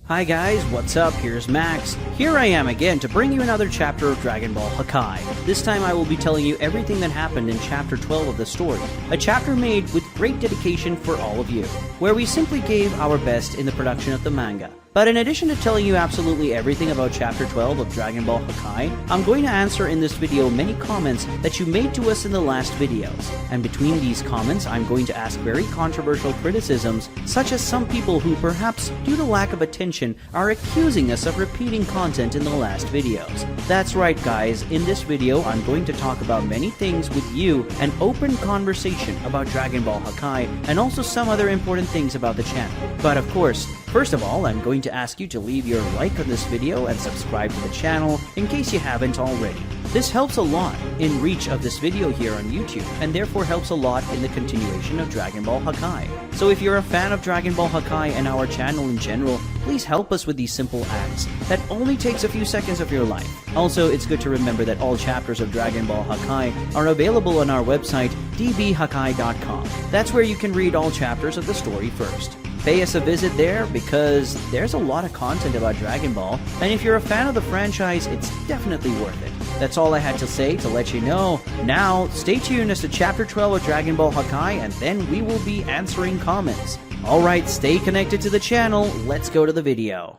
Hi guys, what's up? Here's Max. Here I am again to bring you another chapter of Dragon Ball Hakai. This time I will be telling you everything that happened in chapter 12 of the story, a chapter made with great dedication for all of you, where we simply gave our best in the production of the manga. But in addition to telling you absolutely everything about chapter 12 of Dragon Ball Hakai, I'm going to answer in this video many comments that you made to us in the last videos. And between these comments, I'm going to ask very controversial criticisms, such as some people who perhaps, due to lack of attention, are accusing us of repeating content in the last videos. That's right guys, in this video I'm going to talk about many things with you, an open conversation about Dragon Ball Hakai, and also some other important things about the channel. But of course, first of all, I'm going to ask you to leave your like on this video and subscribe to the channel in case you haven't already. This helps a lot in reach of this video here on YouTube, and therefore helps a lot in the continuation of Dragon Ball Hakai. So if you're a fan of Dragon Ball Hakai and our channel in general, please help us with these simple acts that only takes a few seconds of your life. Also, it's good to remember that all chapters of Dragon Ball Hakai are available on our website, dbhakai.com. That's where you can read all chapters of the story first. Pay us a visit there because there's a lot of content about Dragon Ball, and if you're a fan of the franchise, it's definitely worth it. That's all I had to say to let you know. Now, stay tuned as to Chapter 12 of Dragon Ball Hakai, and then we will be answering comments. Alright, stay connected to the channel, let's go to the video.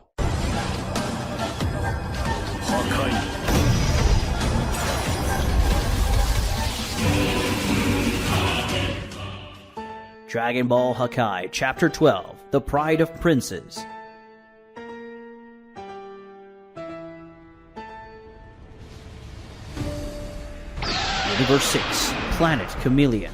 Hakai. Dragon Ball Hakai, Chapter 12, The Pride of Princes. Universe 6, Planet Chameleon.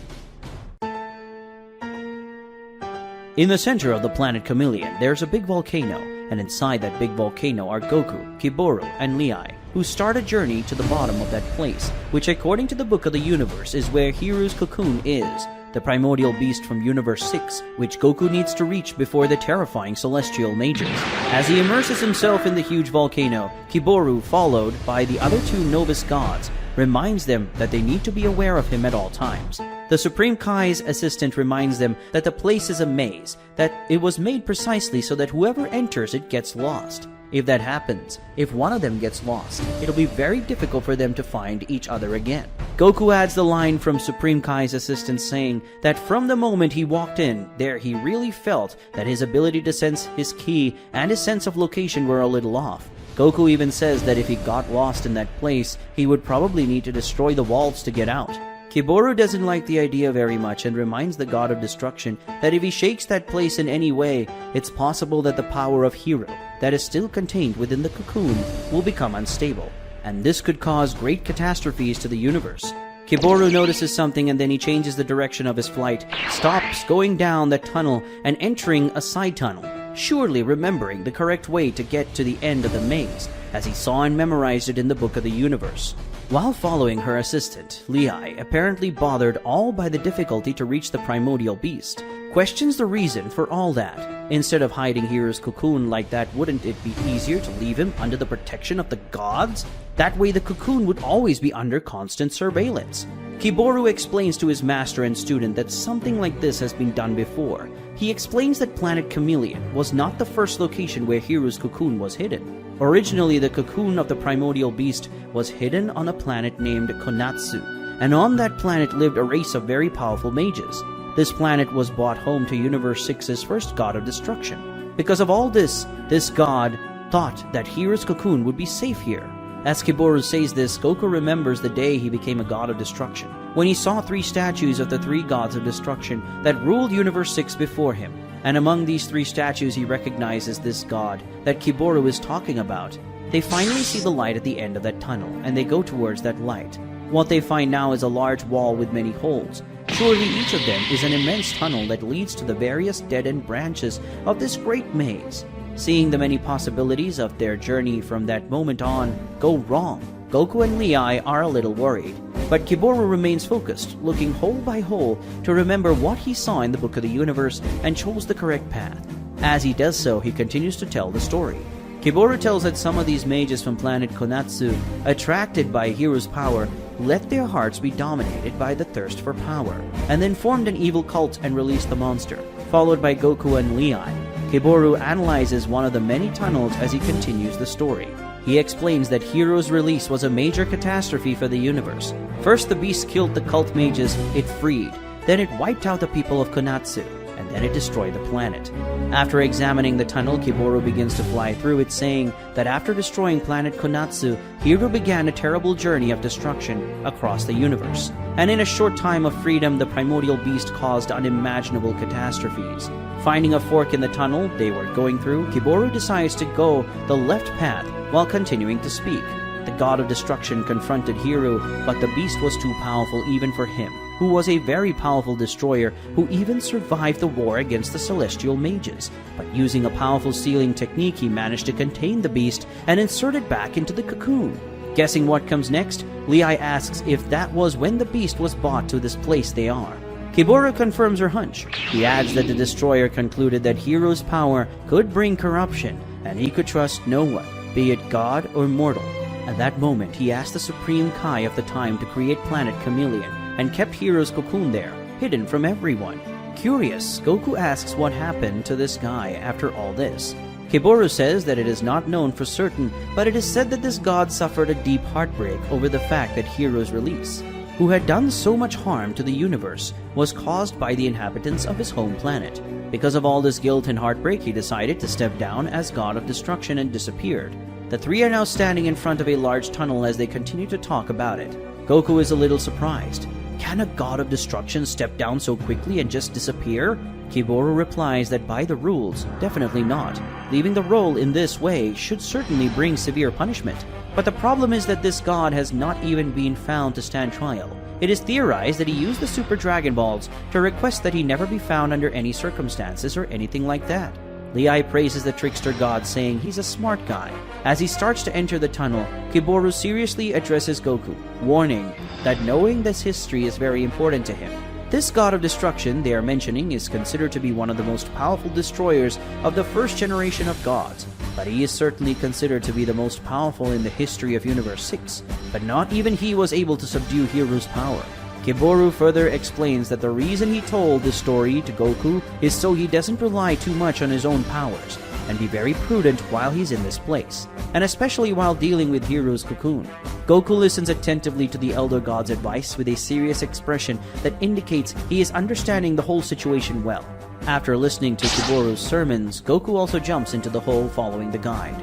In the center of the planet Chameleon, there's a big volcano, and inside that big volcano are Goku, Kiboru, and Lei, who start a journey to the bottom of that place, which according to the Book of the Universe is where Hiru's cocoon is, the primordial beast from Universe 6, which Goku needs to reach before the terrifying celestial mages. As he immerses himself in the huge volcano, Kiboru, followed by the other two novice gods, reminds them that they need to be aware of him at all times. The Supreme Kai's assistant reminds them that the place is a maze, that it was made precisely so that whoever enters it gets lost. If that happens, if one of them gets lost, it'll be very difficult for them to find each other again. Goku adds the line from Supreme Kai's assistant saying that from the moment he walked in there, he really felt that his ability to sense his ki and his sense of location were a little off. Goku even says that if he got lost in that place, he would probably need to destroy the walls to get out. Kiboru doesn't like the idea very much and reminds the god of destruction that if he shakes that place in any way, it's possible that the power of Hiru that is still contained within the cocoon will become unstable, and this could cause great catastrophes to the universe. Kiboru notices something and then he changes the direction of his flight, stops going down that tunnel and entering a side tunnel, surely remembering the correct way to get to the end of the maze, as he saw and memorized it in the Book of the Universe. While following her assistant, Lei, apparently bothered all by the difficulty to reach the primordial beast, questions the reason for all that. Instead of hiding Hiru's cocoon like that, wouldn't it be easier to leave him under the protection of the gods? That way the cocoon would always be under constant surveillance. Kiboru explains to his master and student that something like this has been done before. He explains that Planet Chameleon was not the first location where Hiru's cocoon was hidden. Originally, the cocoon of the primordial beast was hidden on a planet named Konatsu, and on that planet lived a race of very powerful mages. This planet was brought home to Universe 6's first god of destruction. Because of all this god thought that Hiru's cocoon would be safe here. As Kiboru says this, Goku remembers the day he became a god of destruction, when he saw 3 statues of the 3 gods of destruction that ruled Universe 6 before him. And among these 3 statues he recognizes this god that Kiboru is talking about. They finally see the light at the end of that tunnel, and they go towards that light. What they find now is a large wall with many holes. Surely each of them is an immense tunnel that leads to the various dead-end branches of this great maze. Seeing the many possibilities of their journey from that moment on go wrong, Goku and Lei are a little worried. But Kiboru remains focused, looking hole by hole to remember what he saw in the Book of the Universe and chose the correct path. As he does so, he continues to tell the story. Kiboru tells that some of these mages from planet Konatsu, attracted by Hiru's power, let their hearts be dominated by the thirst for power, and then formed an evil cult and released the monster, followed by Goku and Lei. Kiboru analyzes one of the many tunnels as he continues the story. He explains that Hiru's release was a major catastrophe for the universe. First, the beast killed the cult mages it freed. Then it wiped out the people of Konatsu, and then it destroyed the planet. After examining the tunnel, Kiboru begins to fly through it, saying that after destroying planet Konatsu, Hiru began a terrible journey of destruction across the universe. And in a short time of freedom, the primordial beast caused unimaginable catastrophes. Finding a fork in the tunnel they were going through, Kiboru decides to go the left path while continuing to speak. The god of destruction confronted Hiru, but the beast was too powerful even for him, who was a very powerful destroyer who even survived the war against the celestial mages. But using a powerful sealing technique, he managed to contain the beast and insert it back into the cocoon. Guessing what comes next, Lei asks if that was when the beast was brought to this place they are. Kiboru confirms her hunch. He adds that the destroyer concluded that Hiru's power could bring corruption, and he could trust no one, be it god or mortal. At that moment, he asked the Supreme Kai of the time to create planet Chameleon, and kept Hiru's cocoon there, hidden from everyone. Curious, Goku asks what happened to this guy after all this. Kiboru says that it is not known for certain, but it is said that this god suffered a deep heartbreak over the fact that Hiru's release, who had done so much harm to the universe, was caused by the inhabitants of his home planet. Because of all this guilt and heartbreak, he decided to step down as god of destruction and disappeared. The three are now standing in front of a large tunnel as they continue to talk about it. Goku is a little surprised. Can a god of destruction step down so quickly and just disappear? Kiboru replies that by the rules, definitely not. Leaving the role in this way should certainly bring severe punishment. But the problem is that this god has not even been found to stand trial. It is theorized that he used the Super Dragon Balls to request that he never be found under any circumstances or anything like that. Lei praises the trickster god, saying he's a smart guy. As he starts to enter the tunnel, Kiboru seriously addresses Goku, warning that knowing this history is very important to him. This god of destruction they are mentioning is considered to be one of the most powerful destroyers of the first generation of gods, but he is certainly considered to be the most powerful in the history of Universe 6, but not even he was able to subdue Hiru's power. Kiboru further explains that the reason he told this story to Goku is so he doesn't rely too much on his own powers, and be very prudent while he's in this place, and especially while dealing with Hiru's cocoon. Goku listens attentively to the Elder God's advice with a serious expression that indicates he is understanding the whole situation well. After listening to Kiboru's sermons, Goku also jumps into the hole following the guide.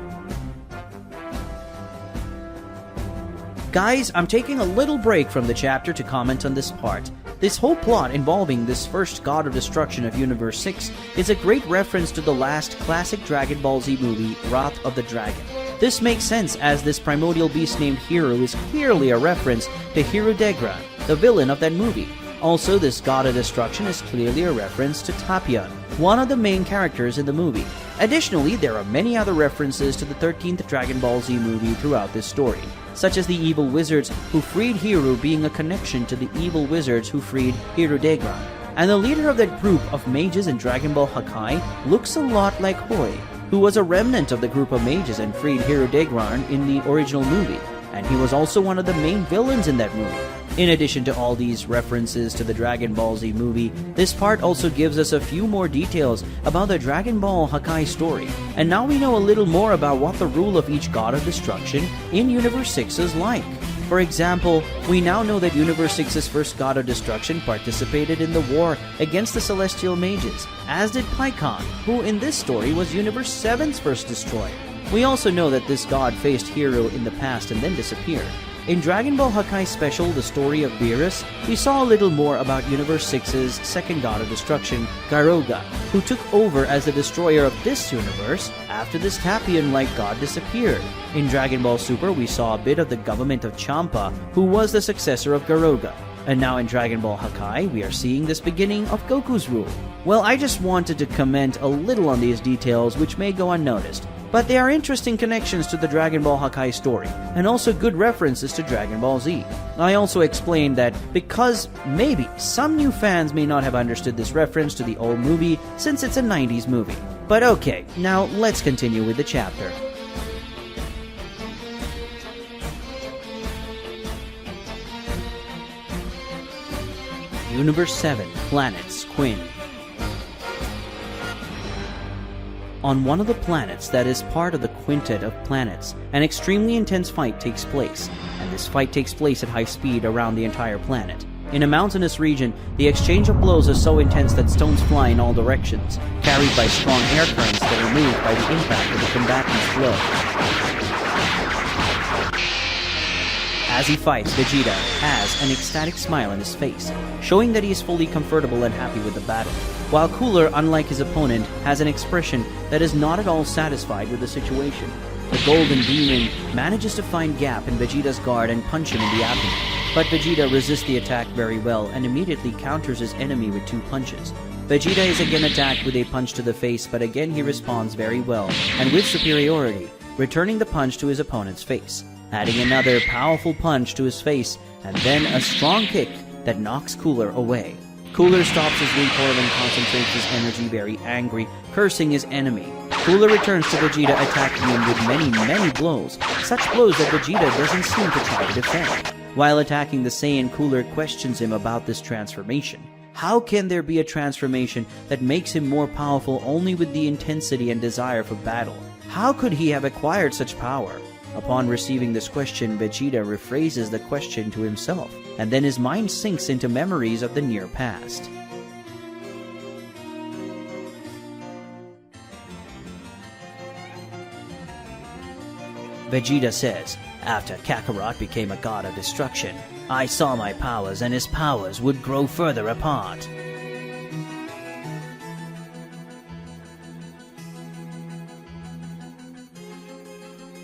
Guys, I'm taking a little break from the chapter to comment on this part. This whole plot involving this first god of destruction of Universe 6 is a great reference to the last classic Dragon Ball Z movie, Wrath of the Dragon. This makes sense as this primordial beast named Hiru is clearly a reference to Hirudegra, the villain of that movie. Also, this god of destruction is clearly a reference to Tapion, one of the main characters in the movie. Additionally, there are many other references to the 13th Dragon Ball Z movie throughout this story, such as the evil wizards who freed Hiru being a connection to the evil wizards who freed Hirudegra. And the leader of that group of mages in Dragon Ball Hakai looks a lot like Hoi, who was a remnant of the group of mages and freed Hirudegra in the original movie, and he was also one of the main villains in that movie. In addition to all these references to the Dragon Ball Z movie, this part also gives us a few more details about the Dragon Ball Hakai story, and now we know a little more about what the rule of each god of destruction in Universe 6 is like. For example, we now know that Universe 6's first god of destruction participated in the war against the Celestial Mages, as did Paikon, who in this story was Universe 7's first destroyer. We also know that this god faced Hiru in the past and then disappeared. In Dragon Ball Hakai Special, The Story of Beerus, we saw a little more about Universe 6's second god of destruction, Garoga, who took over as the destroyer of this universe after this Tapion-like god disappeared. In Dragon Ball Super, we saw a bit of the government of Champa, who was the successor of Garoga. And now in Dragon Ball Hakai, we are seeing this beginning of Goku's rule. Well, I just wanted to comment a little on these details which may go unnoticed, but they are interesting connections to the Dragon Ball Hakai story, and also good references to Dragon Ball Z. I also explained that because maybe some new fans may not have understood this reference to the old movie since it's a 90s movie. But okay, now let's continue with the chapter. Universe 7, Planets, Quinn. On one of the planets that is part of the quintet of planets, an extremely intense fight takes place, and this fight takes place at high speed around the entire planet. In a mountainous region, the exchange of blows is so intense that stones fly in all directions, carried by strong air currents that are moved by the impact of the combatant's blow. As he fights, Vegeta has an ecstatic smile on his face, showing that he is fully comfortable and happy with the battle, while Cooler, unlike his opponent, has an expression that is not at all satisfied with the situation. The Golden Demon manages to find gap in Vegeta's guard and punch him in the abdomen, but Vegeta resists the attack very well and immediately counters his enemy with 2 punches. Vegeta is again attacked with a punch to the face, but again he responds very well and with superiority, returning the punch to his opponent's face, adding another powerful punch to his face, and then a strong kick that knocks Cooler away. Cooler stops his recoil and concentrates his energy, very angry, cursing his enemy. Cooler returns to Vegeta, attacking him with many blows, such blows that Vegeta doesn't seem to try to defend. While attacking the Saiyan, Cooler questions him about this transformation. How can there be a transformation that makes him more powerful only with the intensity and desire for battle? How could he have acquired such power? Upon receiving this question, Vegeta rephrases the question to himself, and then his mind sinks into memories of the near past. Vegeta says, "After Kakarot became a god of destruction, I saw my powers and his powers would grow further apart.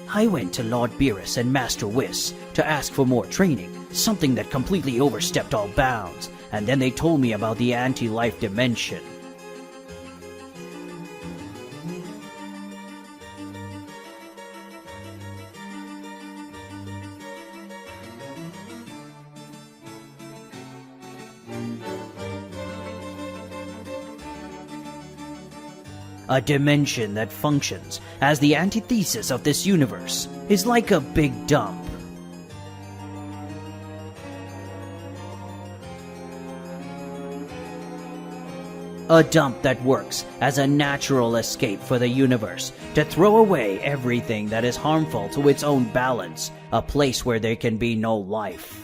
I went to Lord Beerus and Master Whis to ask for more training, something that completely overstepped all bounds, and then they told me about the anti-life dimension. A dimension that functions as the antithesis of this universe is like a big dump. A dump that works as a natural escape for the universe to throw away everything that is harmful to its own balance, a place where there can be no life.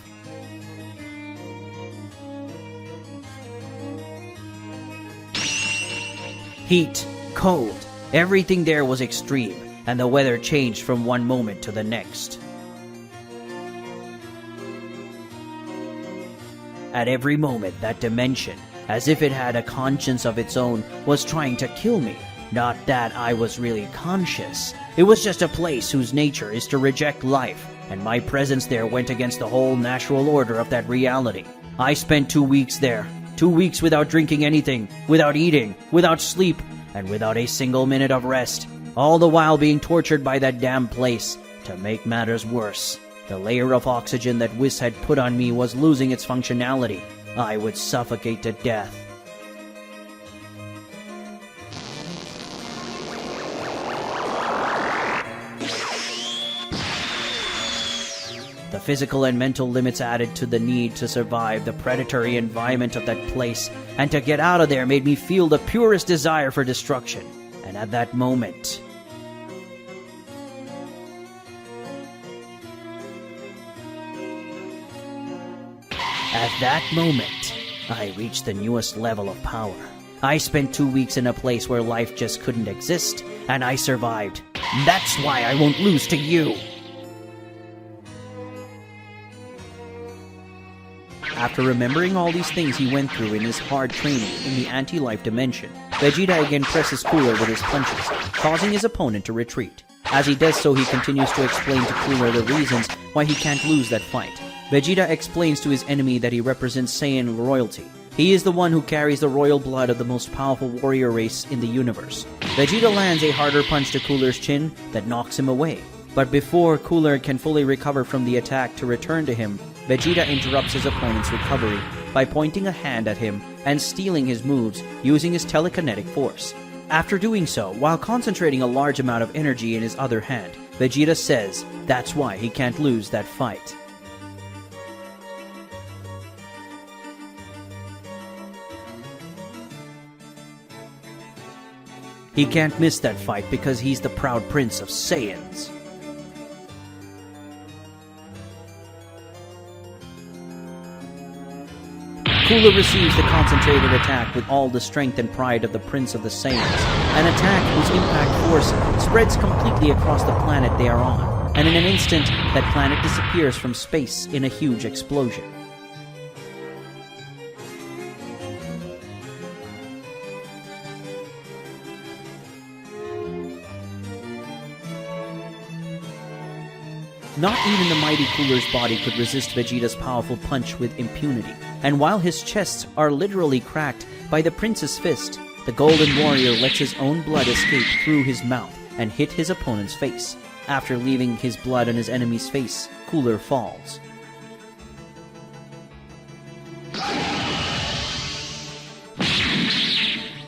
Heat, cold, everything there was extreme, and the weather changed from one moment to the next. At every moment, that dimension, as if it had a conscience of its own, was trying to kill me. Not that I was really conscious. It was just a place whose nature is to reject life, and my presence there went against the whole natural order of that reality. I spent 2 weeks there. 2 weeks without drinking anything, without eating, without sleep, and without a single minute of rest, all the while being tortured by that damn place. To make matters worse, the layer of oxygen that Whis had put on me was losing its functionality. I would suffocate to death. The physical and mental limits added to the need to survive the predatory environment of that place, and to get out of there made me feel the purest desire for destruction. And at that moment, I reached the newest level of power. I spent 2 weeks in a place where life just couldn't exist, and I survived. That's why I won't lose to you. After remembering all these things he went through in his hard training in the anti-life dimension, Vegeta again presses Cooler with his punches, causing his opponent to retreat. As he does so, he continues to explain to Cooler the reasons why he can't lose that fight. Vegeta explains to his enemy that he represents Saiyan royalty. He is the one who carries the royal blood of the most powerful warrior race in the universe. Vegeta lands a harder punch to Cooler's chin that knocks him away. But before Cooler can fully recover from the attack to return to him, Vegeta interrupts his opponent's recovery by pointing a hand at him and stealing his moves using his telekinetic force. After doing so, while concentrating a large amount of energy in his other hand, Vegeta says that's why he can't lose that fight. He can't miss that fight because he's the proud prince of Saiyans. Cooler receives the concentrated attack with all the strength and pride of the Prince of the Saiyans, an attack whose impact force spreads completely across the planet they are on, and in an instant, that planet disappears from space in a huge explosion. Not even the mighty Cooler's body could resist Vegeta's powerful punch with impunity, and while his chests are literally cracked by the prince's fist, the Golden Warrior lets his own blood escape through his mouth and hit his opponent's face. After leaving his blood on his enemy's face, Cooler falls.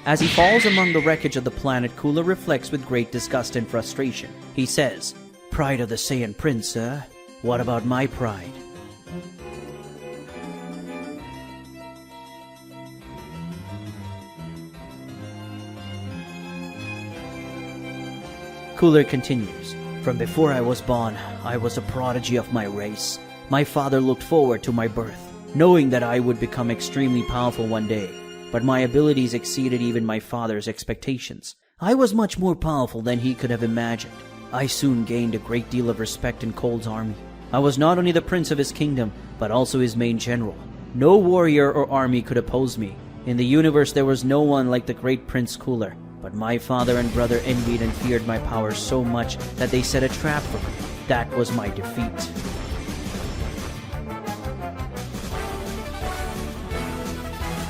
As he falls among the wreckage of the planet, Cooler reflects with great disgust and frustration. He says, "Pride of the Saiyan Prince, sir? What about my pride?" Cooler continues, "From before I was born, I was a prodigy of my race. My father looked forward to my birth, knowing that I would become extremely powerful one day. But my abilities exceeded even my father's expectations. I was much more powerful than he could have imagined. I soon gained a great deal of respect in Cold's army. I was not only the prince of his kingdom, but also his main general. No warrior or army could oppose me. In the universe there was no one like the great Prince Cooler. But my father and brother envied and feared my powers so much that they set a trap for me. That was my defeat."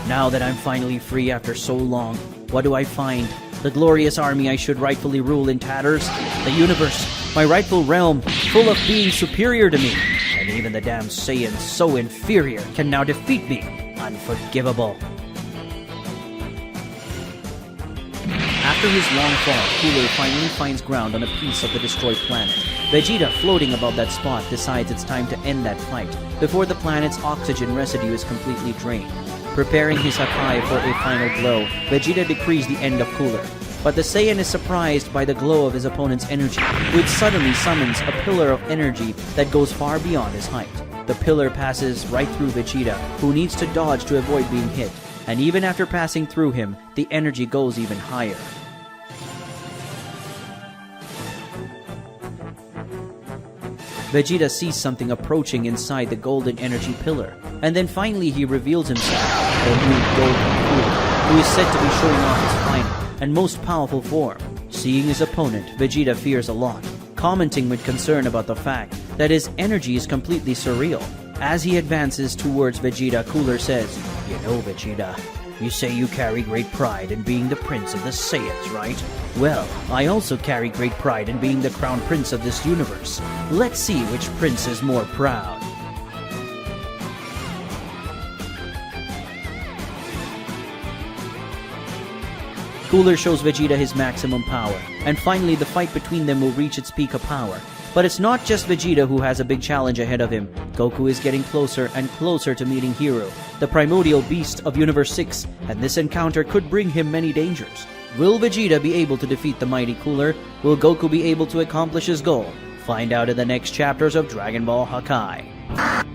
Now that I'm finally free after so long, what do I find? The glorious army I should rightfully rule in tatters? The universe, my rightful realm, full of beings superior to me. And even the damn Saiyans, so inferior, can now defeat me. Unforgivable. After his long fall, Cooler finally finds ground on a piece of the destroyed planet. Vegeta, floating above that spot, decides it's time to end that fight before the planet's oxygen residue is completely drained. Preparing his Hakai for a final blow, Vegeta decrees the end of Cooler. But the Saiyan is surprised by the glow of his opponent's energy, which suddenly summons a pillar of energy that goes far beyond his height. The pillar passes right through Vegeta, who needs to dodge to avoid being hit, and even after passing through him, the energy goes even higher. Vegeta sees something approaching inside the golden energy pillar, and then finally he reveals himself, the new Golden Cooler, who is said to be showing off his final and most powerful form. Seeing his opponent, Vegeta fears a lot, commenting with concern about the fact that his energy is completely surreal. As he advances towards Vegeta, Cooler says, "You know, Vegeta, you say you carry great pride in being the prince of the Saiyans, right? Well, I also carry great pride in being the crown prince of this universe. Let's see which prince is more proud." Cooler shows Vegeta his maximum power, and finally the fight between them will reach its peak of power. But it's not just Vegeta who has a big challenge ahead of him. Goku is getting closer and closer to meeting Hiru, the primordial beast of Universe 6, and this encounter could bring him many dangers. Will Vegeta be able to defeat the mighty Cooler? Will Goku be able to accomplish his goal? Find out in the next chapters of Dragon Ball Hakai.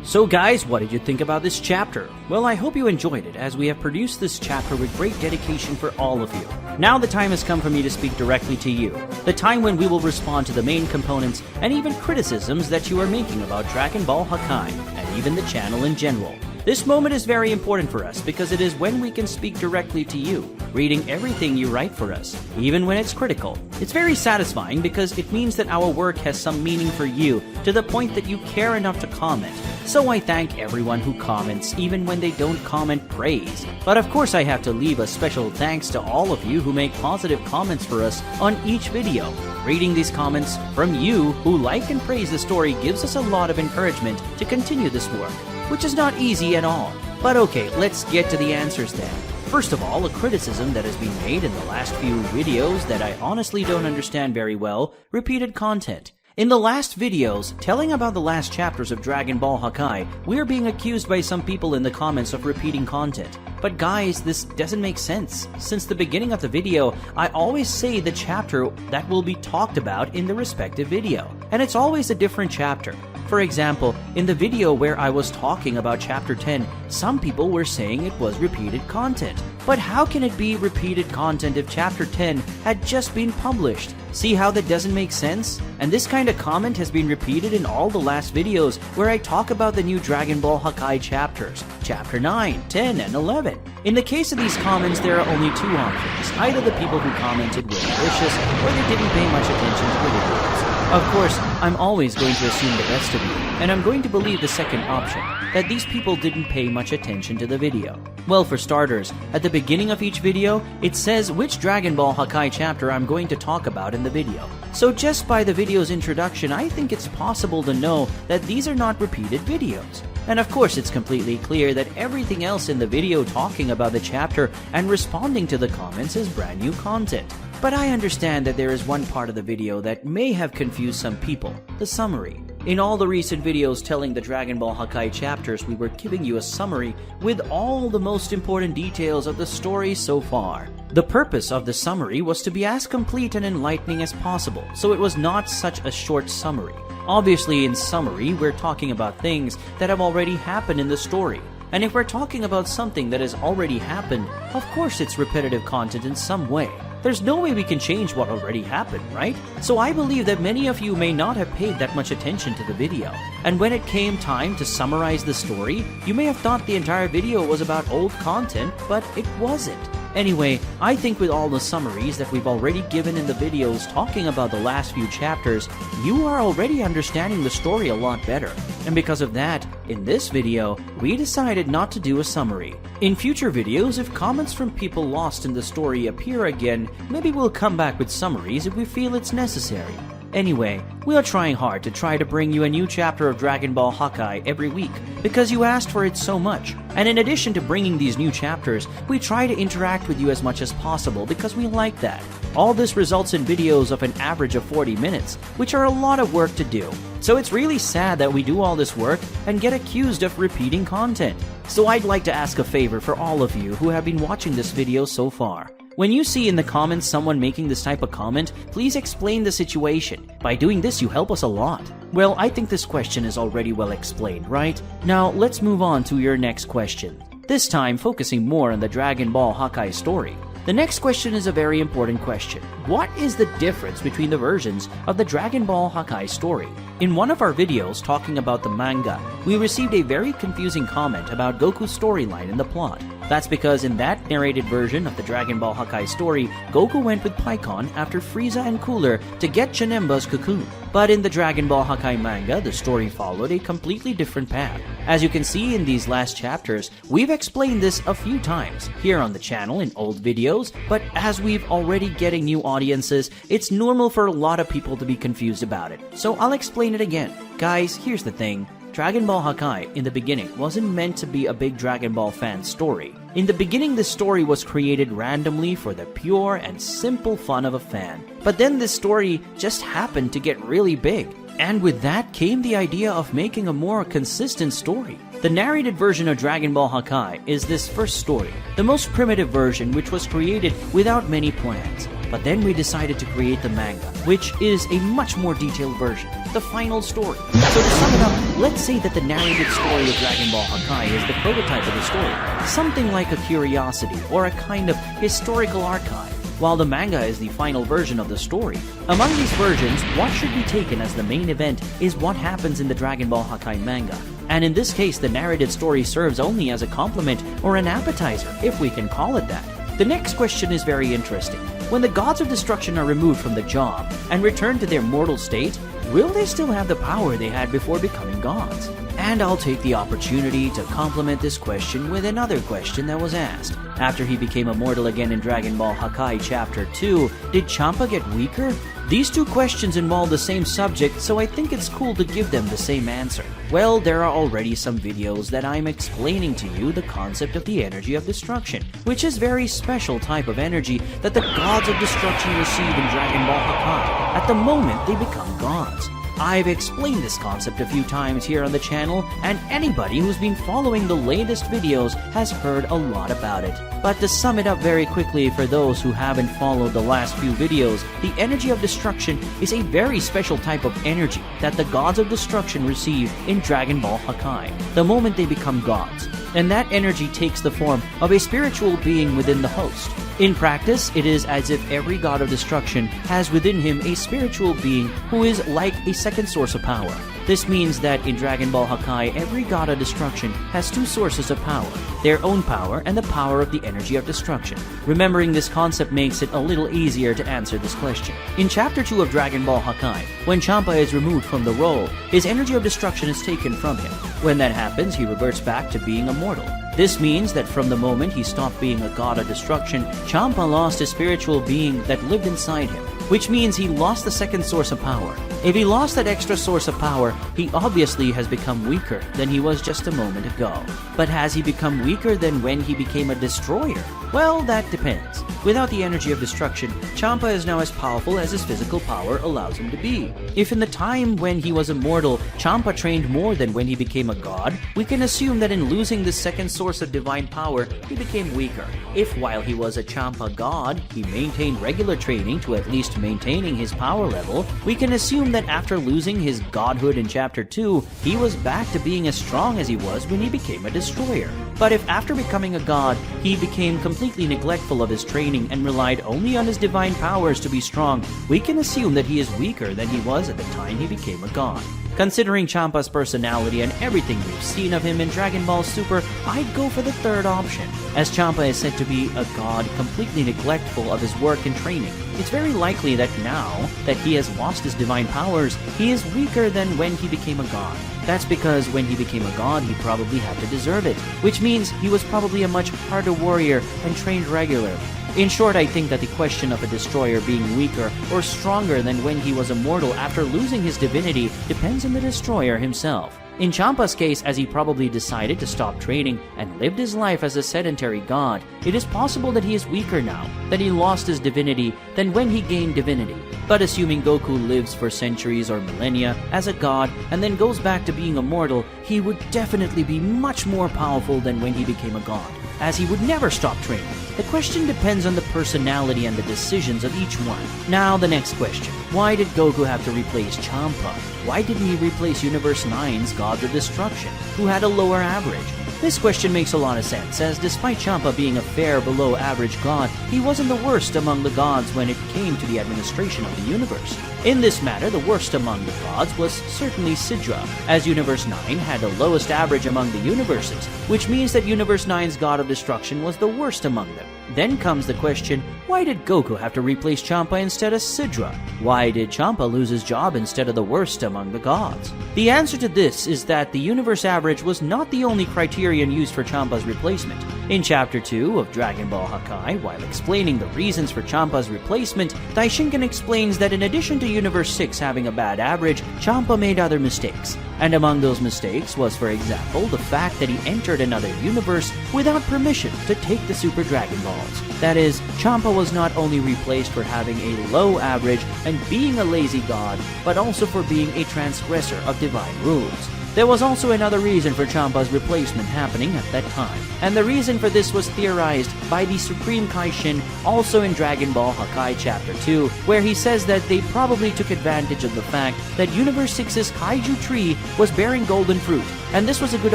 So guys, what did you think about this chapter? Well, I hope you enjoyed it, as we have produced this chapter with great dedication for all of you. Now the time has come for me to speak directly to you. The time when we will respond to the main components and even criticisms that you are making about Dragon Ball Hakai, and even the channel in general. This moment is very important for us because it is when we can speak directly to you, reading everything you write for us, even when it's critical. It's very satisfying because it means that our work has some meaning for you to the point that you care enough to comment. So I thank everyone who comments, even when they don't comment praise. But of course I have to leave a special thanks to all of you who make positive comments for us on each video. Reading these comments from you who like and praise the story gives us a lot of encouragement to continue this work, which is not easy at all. But okay, let's get to the answers then. First of all, a criticism that has been made in the last few videos that I honestly don't understand very well: repeated content. In the last videos, telling about the last chapters of Dragon Ball Hakai, we're being accused by some people in the comments of repeating content. But guys, this doesn't make sense. Since the beginning of the video, I always say the chapter that will be talked about in the respective video. And it's always a different chapter. For example, in the video where I was talking about chapter 10, some people were saying it was repeated content. But how can it be repeated content if chapter 10 had just been published? See how that doesn't make sense? And this kind of comment has been repeated in all the last videos where I talk about the new Dragon Ball Hakai chapters, chapter 9, 10, and 11. In the case of these comments, there are only two options. Either the people who commented were malicious, or they didn't pay much attention to the videos. Of course, I'm always going to assume the best of you, and I'm going to believe the second option, that these people didn't pay much attention to the video. Well, for starters, at the beginning of each video, it says which Dragon Ball Hakai chapter I'm going to talk about in the video. So just by the video's introduction, I think it's possible to know that these are not repeated videos. And of course, it's completely clear that everything else in the video talking about the chapter and responding to the comments is brand new content. But I understand that there is one part of the video that may have confused some people, the summary. In all the recent videos telling the Dragon Ball Hakai chapters, we were giving you a summary with all the most important details of the story so far. The purpose of the summary was to be as complete and enlightening as possible, so it was not such a short summary. Obviously, in summary, we're talking about things that have already happened in the story. And if we're talking about something that has already happened, of course it's repetitive content in some way. There's no way we can change what already happened, right? So I believe that many of you may not have paid that much attention to the video. And when it came time to summarize the story, you may have thought the entire video was about old content, but it wasn't. Anyway, I think with all the summaries that we've already given in the videos talking about the last few chapters, you are already understanding the story a lot better. And because of that, in this video, we decided not to do a summary. In future videos, if comments from people lost in the story appear again, maybe we'll come back with summaries if we feel it's necessary. Anyway, we are trying hard to try to bring you a new chapter of Dragon Ball Hakai every week, because you asked for it so much. And in addition to bringing these new chapters, we try to interact with you as much as possible because we like that. All this results in videos of an average of 40 minutes, which are a lot of work to do. So it's really sad that we do all this work and get accused of repeating content. So I'd like to ask a favor for all of you who have been watching this video so far. When you see in the comments someone making this type of comment, please explain the situation. By doing this, you help us a lot. Well, I think this question is already well explained, right? Now, let's move on to your next question. This time, focusing more on the Dragon Ball Hakai story. The next question is a very important question. What is the difference between the versions of the Dragon Ball Hakai story? In one of our videos talking about the manga, we received a very confusing comment about Goku's storyline in the plot. That's because in that narrated version of the Dragon Ball Hakai story, Goku went with Pikkon after Frieza and Cooler to get Janemba's cocoon. But in the Dragon Ball Hakai manga, the story followed a completely different path. As you can see in these last chapters, we've explained this a few times here on the channel in old videos, but as we've already getting new audiences, it's normal for a lot of people to be confused about it. So I'll explain it again. Guys, here's the thing. Dragon Ball Hakai, in the beginning, wasn't meant to be a big Dragon Ball fan story. In the beginning, this story was created randomly for the pure and simple fun of a fan. But then this story just happened to get really big. And with that came the idea of making a more consistent story. The narrated version of Dragon Ball Hakai is this first story, the most primitive version which was created without many plans. But then we decided to create the manga, which is a much more detailed version, the final story. So to sum it up, let's say that the narrated story of Dragon Ball Hakai is the prototype of the story, something like a curiosity or a kind of historical archive, while the manga is the final version of the story. Among these versions, what should be taken as the main event is what happens in the Dragon Ball Hakai manga. And in this case, the narrated story serves only as a complement or an appetizer, if we can call it that. The next question is very interesting. When the gods of destruction are removed from the job and return to their mortal state, will they still have the power they had before becoming gods? And I'll take the opportunity to complement this question with another question that was asked. After he became immortal again in Dragon Ball Hakai Chapter 2, did Champa get weaker? These two questions involve the same subject, so I think it's cool to give them the same answer. Well, there are already some videos that I'm explaining to you the concept of the energy of destruction, which is very special type of energy that the gods of destruction receive in Dragon Ball Hakai at the moment they become gods. I've explained this concept a few times here on the channel, and anybody who's been following the latest videos has heard a lot about it. But to sum it up very quickly for those who haven't followed the last few videos, the energy of destruction is a very special type of energy that the gods of destruction receive in Dragon Ball Hakai, the moment they become gods. And that energy takes the form of a spiritual being within the host. In practice, it is as if every god of destruction has within him a spiritual being who is like a second source of power. This means that in Dragon Ball Hakai, every god of destruction has two sources of power, their own power and the power of the energy of destruction. Remembering this concept makes it a little easier to answer this question. In Chapter 2 of Dragon Ball Hakai, when Champa is removed from the role, his energy of destruction is taken from him. When that happens, he reverts back to being immortal. This means that from the moment he stopped being a god of destruction, Champa lost his spiritual being that lived inside him, which means he lost the second source of power. If he lost that extra source of power, he obviously has become weaker than he was just a moment ago. But has he become weaker than when he became a destroyer? Well, that depends. Without the energy of destruction, Champa is now as powerful as his physical power allows him to be. If in the time when he was immortal, Champa trained more than when he became a god, we can assume that in losing this second source of divine power, he became weaker. If while he was a Champa god, he maintained regular training to at least maintaining his power level, we can assume that after losing his godhood in Chapter 2, he was back to being as strong as he was when he became a destroyer. But if after becoming a god, he became completely neglectful of his training and relied only on his divine powers to be strong, we can assume that he is weaker than he was at the time he became a god. Considering Champa's personality and everything we've seen of him in Dragon Ball Super, I'd go for the third option, as Champa is said to be a god completely neglectful of his work and training. It's very likely that now that he has lost his divine powers, he is weaker than when he became a god. That's because when he became a god, he probably had to deserve it, which means he was probably a much harder warrior and trained regularly. In short, I think that the question of a destroyer being weaker or stronger than when he was immortal after losing his divinity depends on the destroyer himself. In Champa's case, as he probably decided to stop training and lived his life as a sedentary god, it is possible that he is weaker now, that he lost his divinity, than when he gained divinity. But assuming Goku lives for centuries or millennia as a god and then goes back to being immortal, he would definitely be much more powerful than when he became a god, as he would never stop training. The question depends on the personality and the decisions of each one. Now the next question. Why did Goku have to replace Champa? Why didn't he replace Universe 9's Gods of Destruction, who had a lower average? This question makes a lot of sense, as despite Champa being a fair below average god, he wasn't the worst among the gods when it came to the administration of the universe. In this matter, the worst among the gods was certainly Sidra, as Universe 9 had the lowest average among the universes, which means that Universe 9's God of Destruction was the worst among them. Then comes the question, why did Goku have to replace Champa instead of Sidra? Why did Champa lose his job instead of the worst among the gods? The answer to this is that the universe average was not the only criterion used for Champa's replacement. In Chapter 2 of Dragon Ball Hakai, while explaining the reasons for Champa's replacement, Daishinkan explains that in addition to Universe 6 having a bad average, Champa made other mistakes. And among those mistakes was, for example, the fact that he entered another universe without permission to take the Super Dragon Balls. That is, Champa was not only replaced for having a low average and being a lazy god, but also for being a transgressor of divine rules. There was also another reason for Champa's replacement happening at that time, and the reason for this was theorized by the Supreme Kaishin also in Dragon Ball Hakai Chapter 2, where he says that they probably took advantage of the fact that Universe 6's Kaiju tree was bearing golden fruit, and this was a good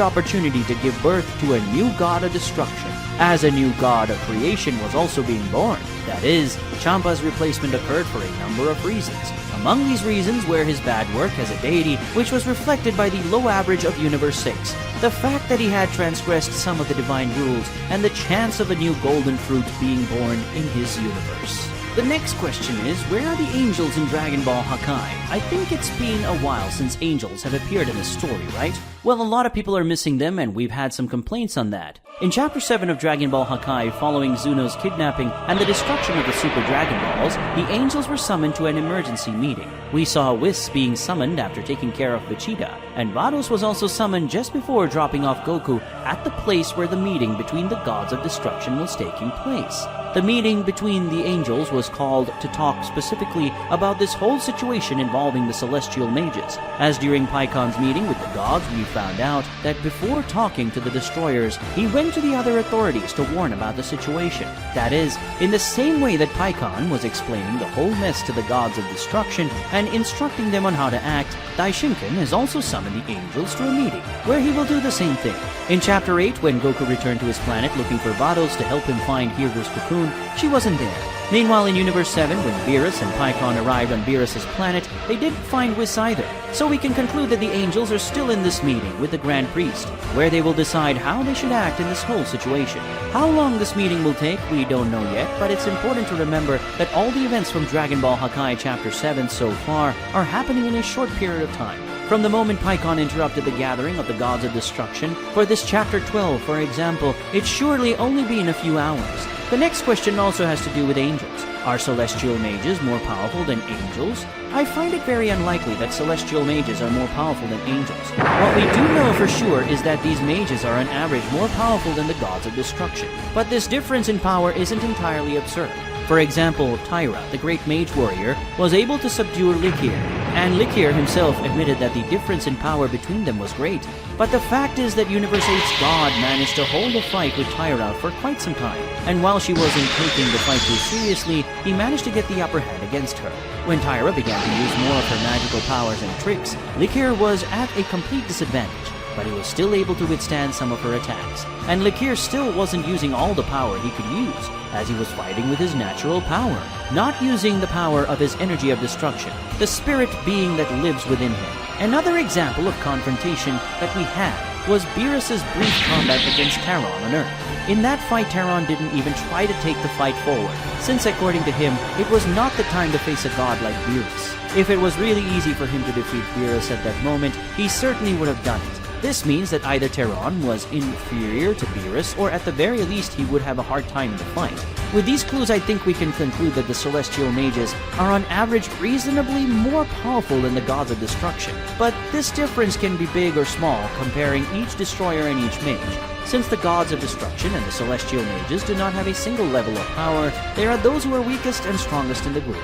opportunity to give birth to a new god of destruction, as a new god of creation was also being born. That is, Champa's replacement occurred for a number of reasons. Among these reasons were his bad work as a deity, which was reflected by the low average of Universe 6, the fact that he had transgressed some of the divine rules, and the chance of a new golden fruit being born in his universe. The next question is, where are the angels in Dragon Ball Hakai? I think it's been a while since angels have appeared in the story, right? Well, a lot of people are missing them, and we've had some complaints on that. In Chapter 7 of Dragon Ball Hakai, following Zuno's kidnapping and the destruction of the Super Dragon Balls, the angels were summoned to an emergency meeting. We saw Whis being summoned after taking care of Vegeta, and Vados was also summoned just before dropping off Goku at the place where the meeting between the Gods of Destruction was taking place. The meeting between the angels was called to talk specifically about this whole situation involving the celestial mages, as during Pycon's meeting with the gods we found out that before talking to the destroyers, he went to the other authorities to warn about the situation. That is, in the same way that Pycon was explaining the whole mess to the gods of destruction and instructing them on how to act, Daishinkan has also summoned the angels to a meeting, where he will do the same thing. In Chapter 8, when Goku returned to his planet looking for Vados to help him find Hiru's cocoon, she wasn't there. Meanwhile, in Universe 7, when Beerus and Pycon arrived on Beerus' planet, they didn't find Whis either. So we can conclude that the angels are still in this meeting with the Grand Priest, where they will decide how they should act in this whole situation. How long this meeting will take, we don't know yet, but it's important to remember that all the events from Dragon Ball Hakai Chapter 7 so far are happening in a short period of time. From the moment Pycon interrupted the gathering of the gods of destruction, for this Chapter 12, for example, it's surely only been a few hours. The next question also has to do with angels. Are celestial mages more powerful than angels? I find it very unlikely that celestial mages are more powerful than angels. What we do know for sure is that these mages are on average more powerful than the gods of destruction. But this difference in power isn't entirely absurd. For example, Tyra, the great mage warrior, was able to subdue Likir, and Likir himself admitted that the difference in power between them was great. But the fact is that Universe 8's God managed to hold a fight with Tyra for quite some time, and while she wasn't taking the fight too seriously, he managed to get the upper hand against her. When Tyra began to use more of her magical powers and tricks, Likir was at a complete disadvantage, but he was still able to withstand some of her attacks. And Likir still wasn't using all the power he could use, as he was fighting with his natural power, not using the power of his energy of destruction, the spirit being that lives within him. Another example of confrontation that we had was Beerus' brief combat against Taron on Earth. In that fight, Taron didn't even try to take the fight forward, since according to him, it was not the time to face a god like Beerus. If it was really easy for him to defeat Beerus at that moment, he certainly would have done it. This means that either Taron was inferior to Beerus, or at the very least he would have a hard time in the fight. With these clues, I think we can conclude that the celestial mages are on average reasonably more powerful than the gods of destruction. But this difference can be big or small, comparing each destroyer and each mage. Since the gods of destruction and the celestial mages do not have a single level of power, they are those who are weakest and strongest in the group.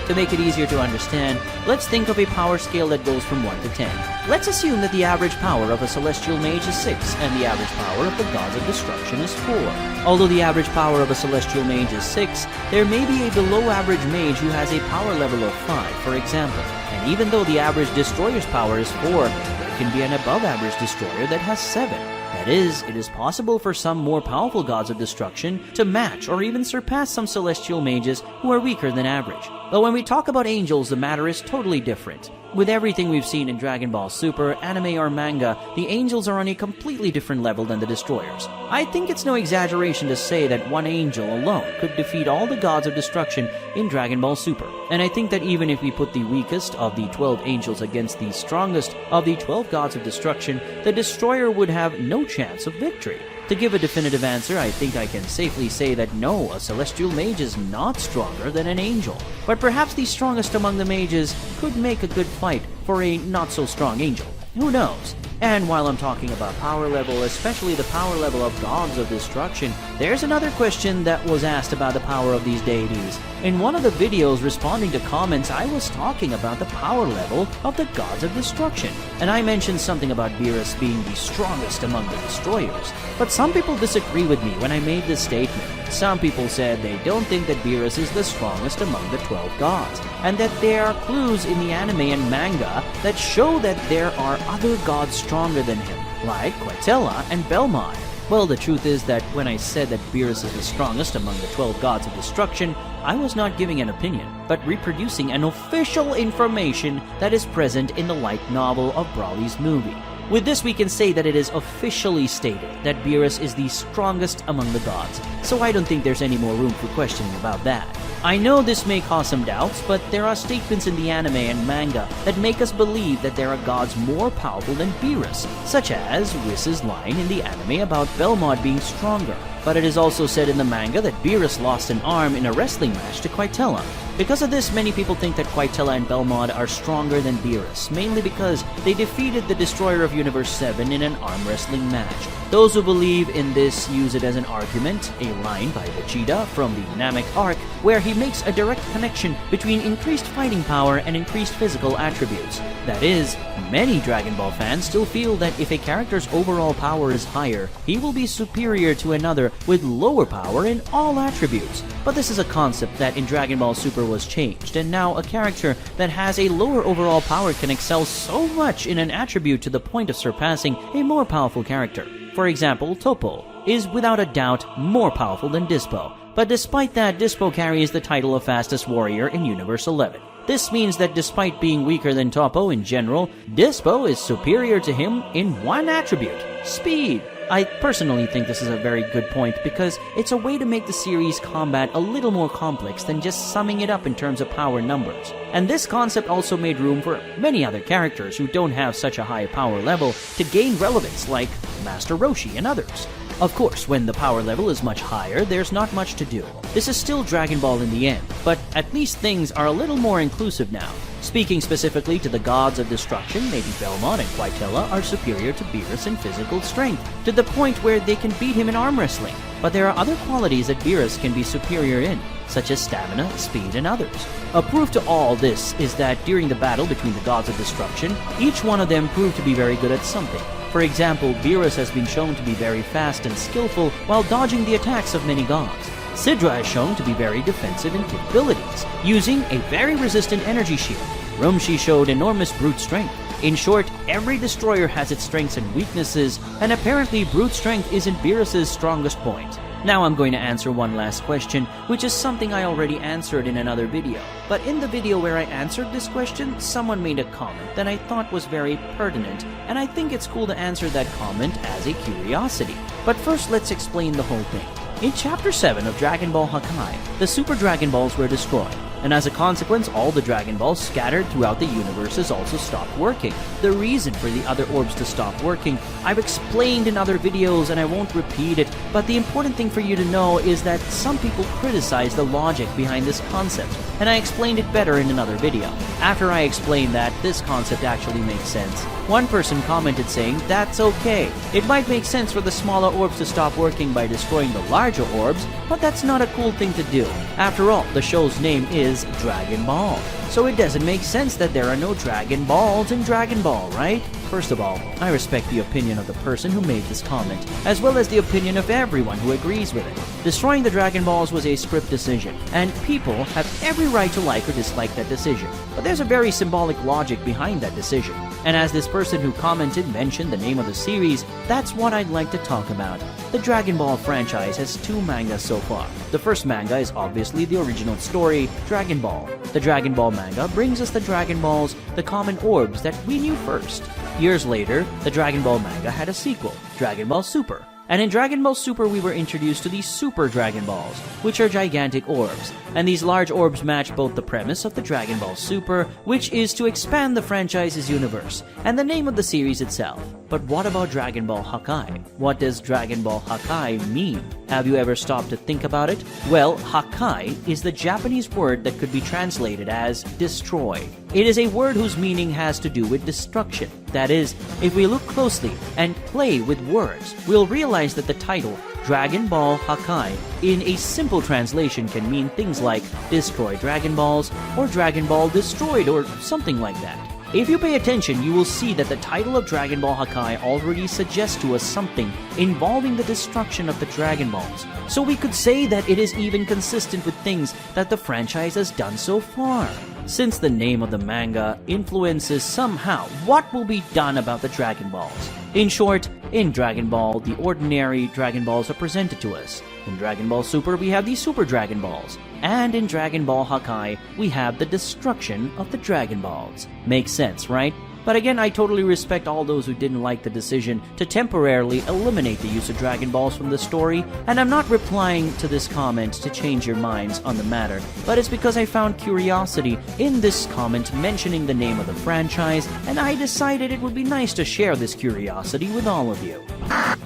To make it easier to understand, let's think of a power scale that goes from 1 to 10. Let's assume that the average power of a celestial mage is 6, and the average power of the gods of destruction is 4. Although the average power of a celestial mage is 6, there may be a below-average mage who has a power level of 5, for example. And even though the average destroyer's power is 4, there can be an above-average destroyer that has 7. That is, it is possible for some more powerful gods of destruction to match or even surpass some celestial mages who are weaker than average. But when we talk about angels, the matter is totally different. With everything we've seen in Dragon Ball Super, anime or manga, the angels are on a completely different level than the destroyers. I think it's no exaggeration to say that one angel alone could defeat all the gods of destruction in Dragon Ball Super. And I think that even if we put the weakest of the 12 angels against the strongest of the 12 gods of destruction, the destroyer would have no chance of victory. To give a definitive answer, I think I can safely say that no, a celestial mage is not stronger than an angel. But perhaps the strongest among the mages could make a good fight for a not-so-strong angel. Who knows? And while I'm talking about power level, especially the power level of gods of destruction, there's another question that was asked about the power of these deities. In one of the videos responding to comments, I was talking about the power level of the gods of destruction, and I mentioned something about Beerus being the strongest among the destroyers. But some people disagree with me when I made this statement. Some people said they don't think that Beerus is the strongest among the 12 gods, and that there are clues in the anime and manga that show that there are other gods stronger than him, like Quetela and Belmont. Well, the truth is that when I said that Beerus is the strongest among the 12 gods of destruction, I was not giving an opinion, but reproducing an official information that is present in the light novel of Broly's movie. With this, we can say that it is officially stated that Beerus is the strongest among the gods, so I don't think there's any more room for questioning about that. I know this may cause some doubts, but there are statements in the anime and manga that make us believe that there are gods more powerful than Beerus, such as Whis' line in the anime about Belmont being stronger. But it is also said in the manga that Beerus lost an arm in a wrestling match to Quitella. Because of this, many people think that Quitella and Belmont are stronger than Beerus, mainly because they defeated the Destroyer of Universe 7 in an arm wrestling match. Those who believe in this use it as an argument, a line by Vegeta from the Namek arc, where he makes a direct connection between increased fighting power and increased physical attributes. That is, many Dragon Ball fans still feel that if a character's overall power is higher, he will be superior to another with lower power in all attributes. But this is a concept that in Dragon Ball Super was changed, and now a character that has a lower overall power can excel so much in an attribute to the point of surpassing a more powerful character. For example, Toppo is without a doubt more powerful than Dispo, but despite that, Dispo carries the title of fastest warrior in Universe 11. This means that despite being weaker than Toppo in general, Dispo is superior to him in one attribute: speed. I personally think this is a very good point because it's a way to make the series combat a little more complex than just summing it up in terms of power numbers. And this concept also made room for many other characters who don't have such a high power level to gain relevance, like Master Roshi and others. Of course, when the power level is much higher, there's not much to do. This is still Dragon Ball in the end, but at least things are a little more inclusive now. Speaking specifically to the gods of destruction, maybe Belmont and Quitella are superior to Beerus in physical strength, to the point where they can beat him in arm wrestling. But there are other qualities that Beerus can be superior in, such as stamina, speed, and others. A proof to all this is that during the battle between the gods of destruction, each one of them proved to be very good at something. For example, Beerus has been shown to be very fast and skillful while dodging the attacks of many gods. Sidra is shown to be very defensive in capabilities, using a very resistant energy shield. Rumshi showed enormous brute strength. In short, every destroyer has its strengths and weaknesses, and apparently brute strength isn't Beerus' strongest point. Now I'm going to answer one last question, which is something I already answered in another video. But in the video where I answered this question, someone made a comment that I thought was very pertinent, and I think it's cool to answer that comment as a curiosity. But first, let's explain the whole thing. In Chapter 7 of Dragon Ball Hakai, the Super Dragon Balls were destroyed, and as a consequence, all the Dragon Balls scattered throughout the universes also stopped working. The reason for the other orbs to stop working, I've explained in other videos and I won't repeat it, but the important thing for you to know is that some people criticize the logic behind this concept, and I explained it better in another video. After I explained that this concept actually makes sense, one person commented saying that's okay. It might make sense for the smaller orbs to stop working by destroying the larger orbs, but that's not a cool thing to do. After all, the show's name is Dragon Ball, so it doesn't make sense that there are no Dragon Balls in Dragon Ball, right? First of all, I respect the opinion of the person who made this comment, as well as the opinion of everyone who agrees with it. Destroying the Dragon Balls was a script decision, and people have every right to like or dislike that decision. But there's a very symbolic logic behind that decision. And as this person who commented mentioned the name of the series, that's what I'd like to talk about. The Dragon Ball franchise has 2 mangas so far. The first manga is obviously the original story, Dragon Ball. The Dragon Ball manga brings us the Dragon Balls, the common orbs that we knew first. Years later, the Dragon Ball manga had a sequel, Dragon Ball Super. And in Dragon Ball Super, we were introduced to the Super Dragon Balls, which are gigantic orbs. And these large orbs match both the premise of the Dragon Ball Super, which is to expand the franchise's universe, and the name of the series itself. But what about Dragon Ball Hakai? What does Dragon Ball Hakai mean? Have you ever stopped to think about it? Well, Hakai is the Japanese word that could be translated as destroy. It is a word whose meaning has to do with destruction. That is, if we look closely and play with words, we'll realize that the title Dragon Ball Hakai in a simple translation can mean things like destroy Dragon Balls or Dragon Ball destroyed or something like that. If you pay attention, you will see that the title of Dragon Ball Hakai already suggests to us something involving the destruction of the Dragon Balls. So we could say that it is even consistent with things that the franchise has done so far. Since the name of the manga influences somehow what will be done about the Dragon Balls. In short, in Dragon Ball, the ordinary Dragon Balls are presented to us. In Dragon Ball Super, we have the Super Dragon Balls. And in Dragon Ball Hakai, we have the destruction of the Dragon Balls. Makes sense, right? But again, I totally respect all those who didn't like the decision to temporarily eliminate the use of Dragon Balls from the story, and I'm not replying to this comment to change your minds on the matter, but it's because I found curiosity in this comment mentioning the name of the franchise, and I decided it would be nice to share this curiosity with all of you.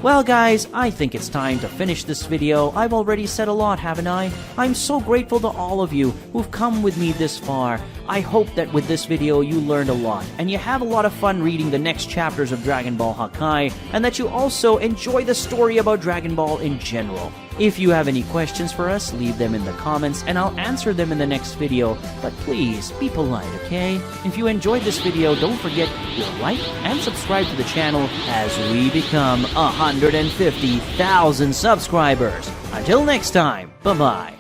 Well guys, I think it's time to finish this video. I've already said a lot, haven't I? I'm so grateful to all of you who've come with me this far. I hope that with this video you learned a lot, and you have a lot of fun reading the next chapters of Dragon Ball Hakai, and that you also enjoy the story about Dragon Ball in general. If you have any questions for us, leave them in the comments and I'll answer them in the next video, but please be polite, okay? If you enjoyed this video, don't forget to like and subscribe to the channel as we become 150,000 subscribers. Until next time, bye-bye.